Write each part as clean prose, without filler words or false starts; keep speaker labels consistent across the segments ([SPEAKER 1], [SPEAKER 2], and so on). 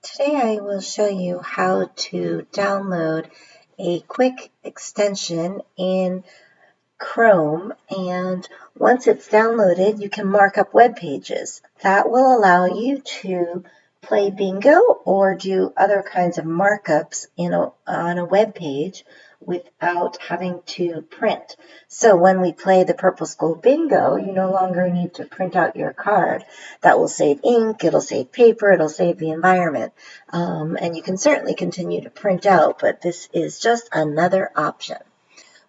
[SPEAKER 1] Today I will show you how to download a quick extension in Chrome, and once it's downloaded you can mark up web pages. That will allow you to play bingo or do other kinds of markups on a web page without having to print. So when we play the Purple School Bingo, you no longer need to print out your card. That will save ink, it'll save paper, it'll save the environment. And you can certainly continue to print out, but this is just another option.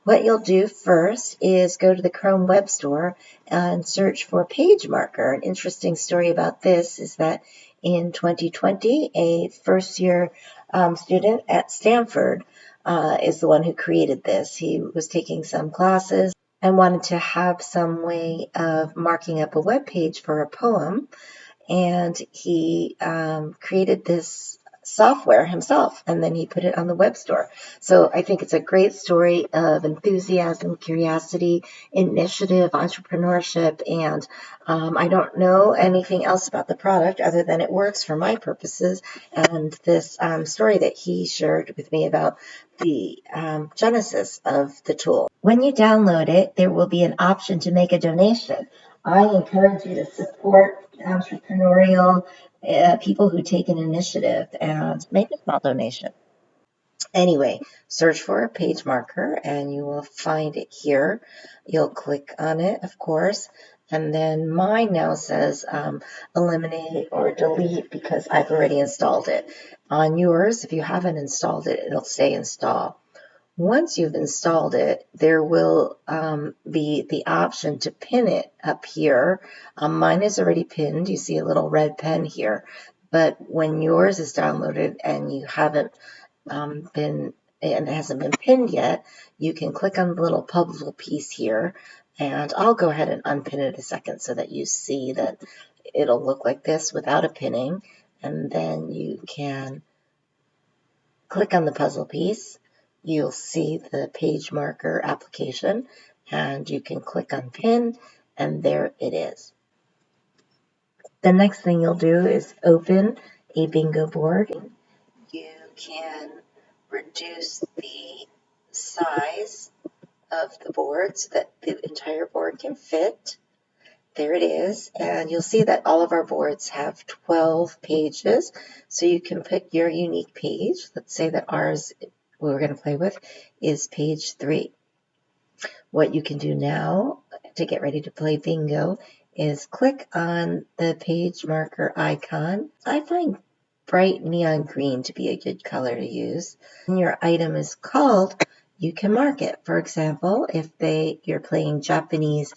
[SPEAKER 1] What you'll do first is go to the Chrome Web Store and search for PageMarker. An interesting story about this is that in 2020, a first-year student at Stanford is the one who created this. He was taking some classes and wanted to have some way of marking up a web page for a poem, and he created this software himself, and then he put it on the web store. So I think it's a great story of enthusiasm, curiosity, initiative, entrepreneurship, and I don't know anything else about the product other than it works for my purposes, and this story that he shared with me about the genesis of the tool. When you download it, there will be an option to make a donation. I encourage you to support entrepreneurial people who take an initiative and make a small donation. Anyway, search for PageMarker and you will find it here. You'll click on it, of course, and then mine now says eliminate or delete because I've already installed it. On yours, if you haven't installed it, it'll say install. Once you've installed it, there will be the option to pin it up here. Mine is already pinned. You see a little red pen here. But when yours is downloaded and you haven't and it hasn't been pinned yet, you can click on the little puzzle piece here. And I'll go ahead and unpin it a second so that you see that it'll look like this without a pinning. And then you can click on the puzzle piece. You'll see the PageMarker application, and you can click on Pin, and there it is. The next thing you'll do is open a bingo board. You can reduce the size of the board so that the entire board can fit. There it is, and you'll see that all of our boards have 12 pages, so you can pick your unique page. Let's say that ours, what we're going to play with, is page 3. What you can do now to get ready to play bingo is click on the page marker icon. I find bright neon green to be a good color to use. When your item is called, you can mark it. For example, if you're playing Japanese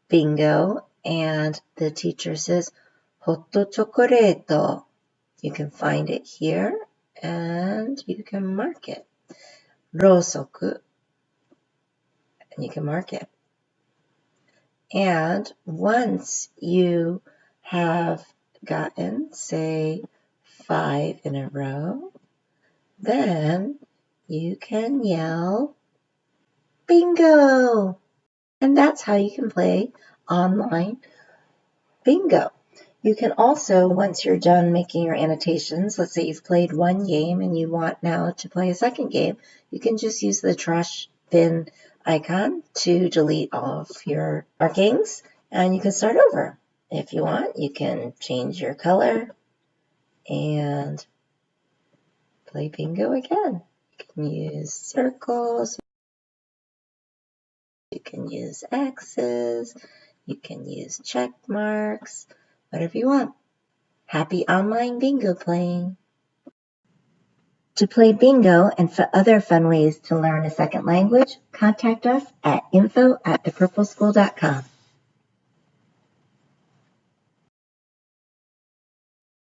[SPEAKER 1] bingo and the teacher says hotto chocolate, you can find it here and you can mark it. Rosoku, and you can mark it. And once you have gotten, say, 5 in a row, then you can yell bingo. And that's how you can play online bingo. You can also, once you're done making your annotations, let's say you've played one game and you want now to play a second game, you can just use the trash bin icon to delete all of your markings, and you can start over. If you want, you can change your color and play bingo again. You can use circles, you can use X's, you can use check marks, whatever you want. Happy online bingo playing! To play bingo and for other fun ways to learn a second language, contact us at info@thepurpleschool.com.